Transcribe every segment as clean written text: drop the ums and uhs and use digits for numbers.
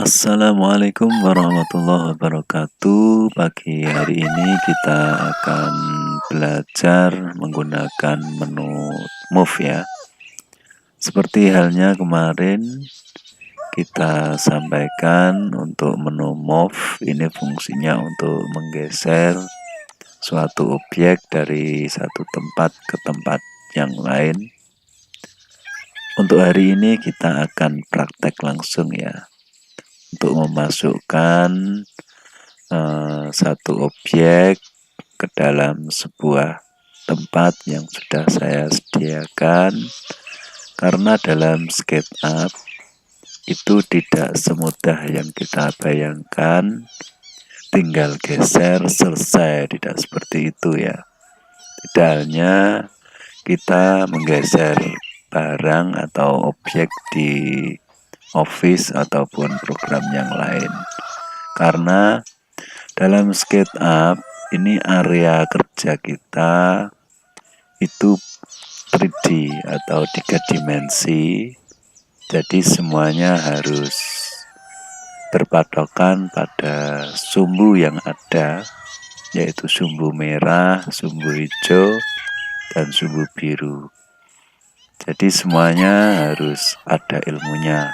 Assalamualaikum warahmatullahi wabarakatuh. Pagi hari ini kita akan belajar menggunakan menu Move ya. Seperti halnya kemarin kita sampaikan untuk menu Move ini fungsinya untuk menggeser suatu objek dari satu tempat ke tempat yang lain. Untuk hari ini kita akan praktek langsung ya. Untuk memasukkan satu objek ke dalam sebuah tempat yang sudah saya sediakan, karena dalam SketchUp itu tidak semudah yang kita bayangkan tinggal geser selesai, tidak seperti itu ya. Idealnya kita menggeser barang atau objek di Office ataupun program yang lain, karena dalam SketchUp ini area kerja kita itu 3D atau 3 dimensi, jadi semuanya harus berpatokan pada sumbu yang ada, yaitu sumbu merah, sumbu hijau, dan sumbu biru. Jadi semuanya harus ada ilmunya.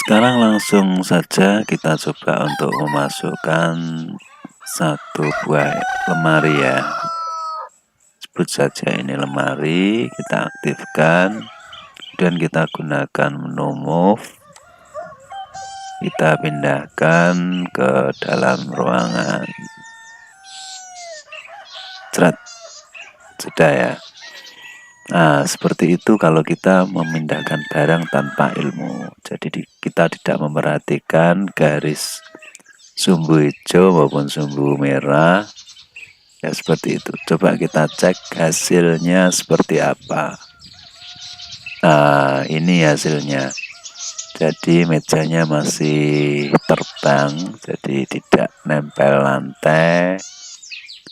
Sekarang langsung saja kita coba untuk memasukkan satu buah lemari ya. Sebut saja ini lemari, kita aktifkan, kemudian kita gunakan menu Move. Kita pindahkan ke dalam ruangan. Sudah ya. Nah, seperti itu kalau kita memindahkan barang tanpa ilmu. Jadi kita tidak memperhatikan garis sumbu hijau maupun sumbu merah. Ya seperti itu. Coba kita cek hasilnya seperti apa. Nah, ini hasilnya. Jadi mejanya masih terbang, jadi tidak nempel lantai.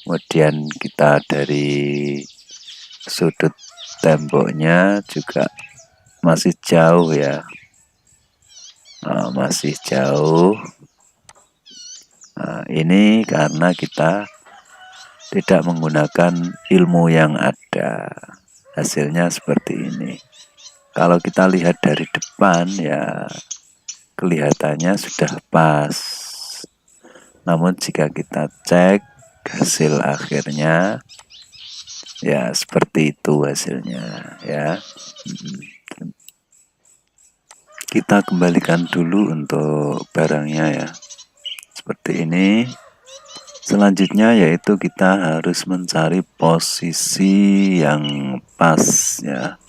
Kemudian kita dari sudut temboknya juga masih jauh ya, masih jauh. Nah, ini karena kita tidak menggunakan ilmu yang ada, hasilnya seperti ini. Kalau kita lihat dari depan ya kelihatannya sudah pas, namun jika kita cek hasil akhirnya ya seperti itu hasilnya ya. Kita kembalikan dulu untuk barangnya ya. Seperti ini. Selanjutnya yaitu kita harus mencari posisi yang pas ya.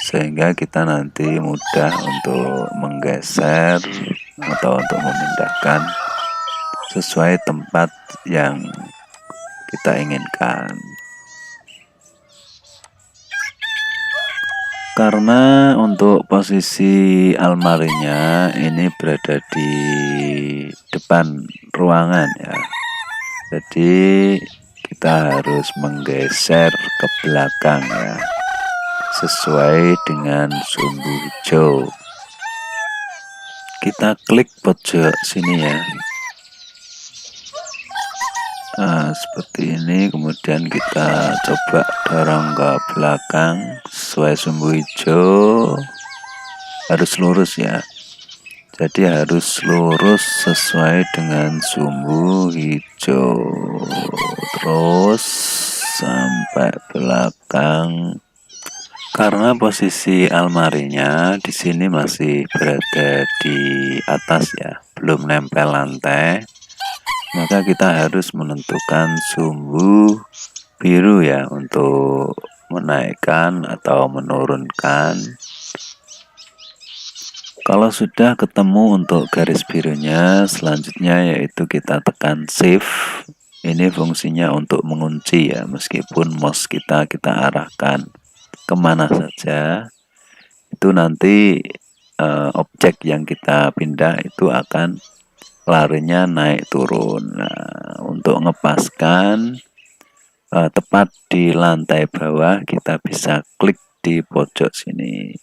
Sehingga kita nanti mudah untuk menggeser atau untuk memindahkan sesuai tempat yang kita inginkan. Karena untuk posisi almarinya ini berada di depan ruangan ya, jadi kita harus menggeser ke belakang ya, sesuai dengan sumbu hijau. Kita klik pojok sini ya. Nah, seperti ini, kemudian kita coba dorong ke belakang sesuai sumbu hijau, harus lurus ya. Jadi harus lurus sesuai dengan sumbu hijau, terus sampai belakang. Karena posisi almarinya di sini masih berada di atas ya, belum nempel lantai, maka kita harus menentukan sumbu biru ya untuk menaikkan atau menurunkan. Kalau sudah ketemu untuk garis birunya, selanjutnya yaitu kita tekan shift. Ini fungsinya untuk mengunci ya, meskipun mouse kita arahkan kemana saja, itu nanti objek yang kita pindah itu akan larinya naik turun. Nah, untuk ngepaskan tepat di lantai bawah, kita bisa klik di pojok sini.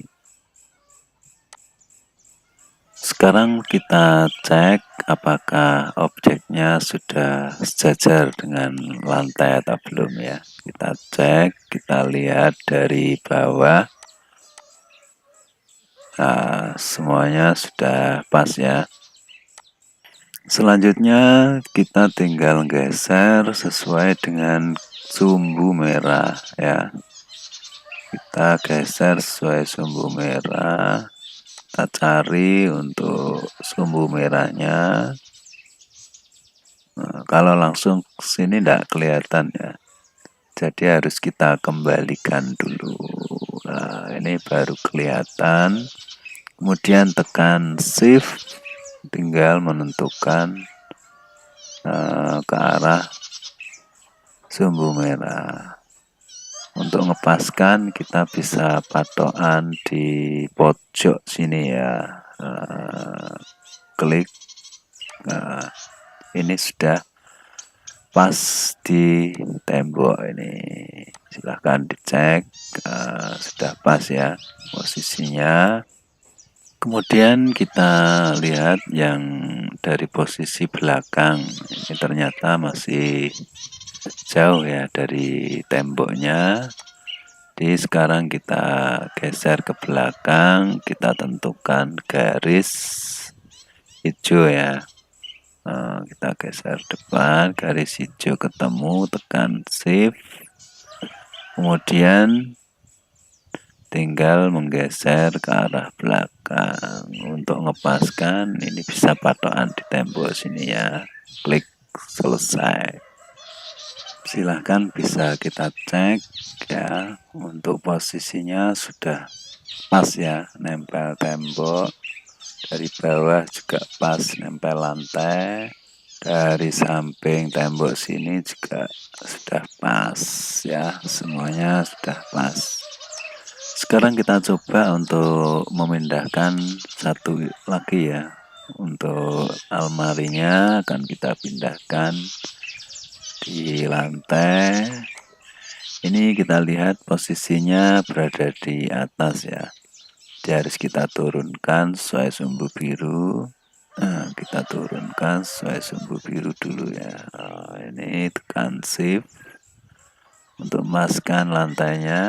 Sekarang kita cek apakah objeknya sudah sejajar dengan lantai atau belum ya. Kita cek, kita lihat dari bawah. Nah, semuanya sudah pas ya. Selanjutnya kita tinggal geser sesuai dengan sumbu merah ya. Kita geser sesuai sumbu merah. Kita cari untuk sumbu merahnya. Nah, kalau langsung ke sini tidak kelihatan ya. Jadi harus kita kembalikan dulu. Nah, ini baru kelihatan. Kemudian tekan shift, tinggal menentukan ke arah sumbu merah. Untuk ngepaskan kita bisa patokan di pojok sini ya. Klik. Nah, ini sudah pas di tembok ini. Silahkan dicek. Sudah pas ya posisinya. Kemudian kita lihat yang dari posisi belakang. Ini ternyata masih jauh ya dari temboknya. Jadi sekarang kita geser ke belakang, kita tentukan garis hijau ya. Kita geser depan, garis hijau ketemu, tekan shift. Kemudian tinggal menggeser ke arah belakang. Untuk ngepaskan ini bisa patokan di tembok sini ya. Klik selesai. Silahkan bisa kita cek ya, untuk posisinya sudah pas ya, nempel tembok. Dari bawah juga pas nempel lantai. Dari samping tembok sini juga sudah pas ya, semuanya sudah pas. Sekarang kita coba untuk memindahkan satu lagi ya. Untuk almarinya akan kita pindahkan di lantai. Ini kita lihat posisinya berada di atas ya. Jadi harus kita turunkan sesuai sumbu biru. Nah, kita turunkan sesuai sumbu biru dulu ya. Ini tekan shift untuk memaskan lantainya.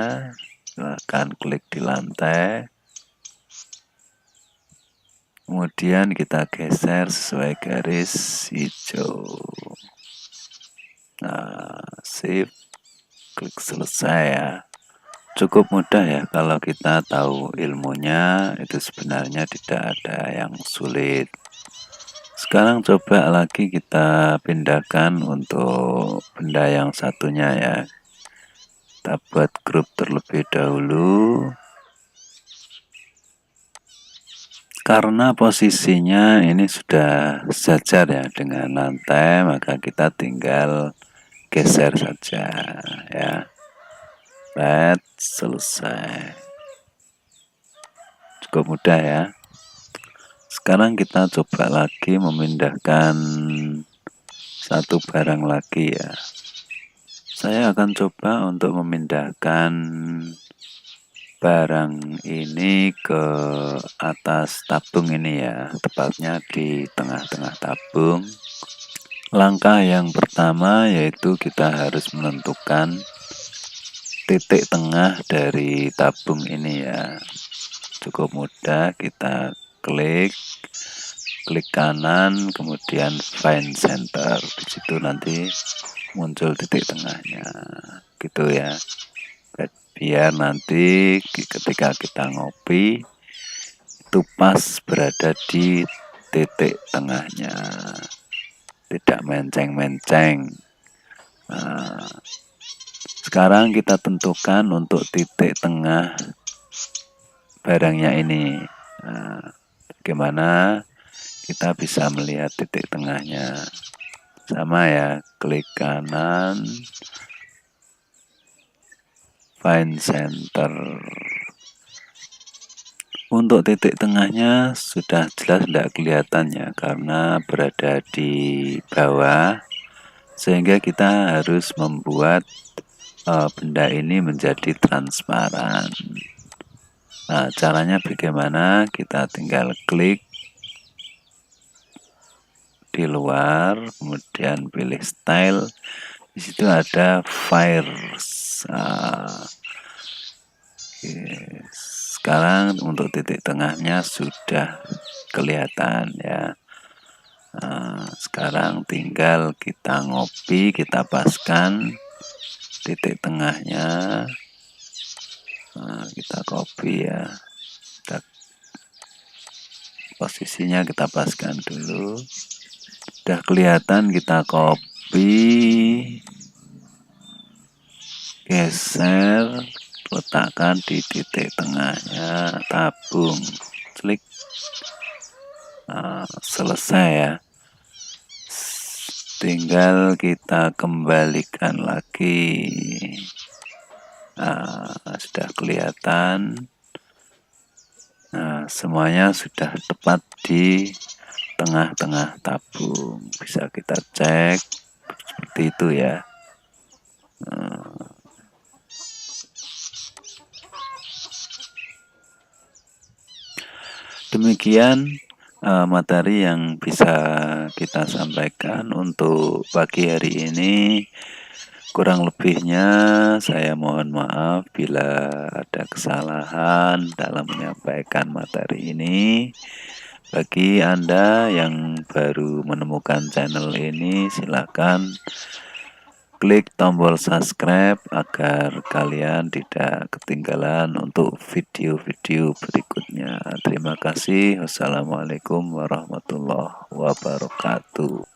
Silahkan klik di lantai. Kemudian kita geser sesuai garis hijau. Nah, shift, klik selesai ya. Cukup mudah ya kalau kita tahu ilmunya, itu sebenarnya tidak ada yang sulit. Sekarang coba lagi kita pindahkan untuk benda yang satunya ya. Kita buat grup terlebih dahulu. Karena posisinya ini sudah sejajar ya dengan lantai, maka kita tinggal geser saja ya. Selesai. Cukup mudah ya. Sekarang kita coba lagi memindahkan satu barang lagi ya. Saya akan coba untuk memindahkan barang ini ke atas tabung ini ya, tepatnya di tengah-tengah tabung. Langkah yang pertama yaitu kita harus menentukan titik tengah dari tabung ini ya. Cukup mudah, kita klik kanan, kemudian find center. Di situ nanti muncul titik tengahnya, gitu ya. Biar nanti ketika kita ngopi itu pas berada di titik tengahnya, tidak menceng-menceng. Nah, sekarang kita tentukan untuk titik tengah barangnya ini. Nah, bagaimana kita bisa melihat titik tengahnya? Sama ya, klik kanan, find center. Untuk titik tengahnya sudah jelas tidak kelihatan ya, karena berada di bawah, sehingga kita harus membuat benda ini menjadi transparan. Nah, caranya bagaimana? Kita tinggal klik di luar, kemudian pilih style. Di situ ada fires. Sekarang untuk titik tengahnya sudah kelihatan ya. Sekarang tinggal kita ngopi, kita paskan titik tengahnya. Kita copy ya. Posisinya kita paskan dulu. Sudah kelihatan, kita copy, geser, letakkan di titik tengahnya, tabung, klik. Selesai ya. Tinggal kita kembalikan lagi. Sudah kelihatan. Semuanya sudah tepat di tengah-tengah tabung. Bisa kita cek seperti itu ya. Demikian materi yang bisa kita sampaikan untuk pagi hari ini. Kurang lebihnya saya mohon maaf bila ada kesalahan dalam menyampaikan materi ini. Bagi Anda yang baru menemukan channel ini, silakan klik tombol subscribe agar kalian tidak ketinggalan untuk video-video berikutnya. Terima kasih. Wassalamualaikum warahmatullahi wabarakatuh.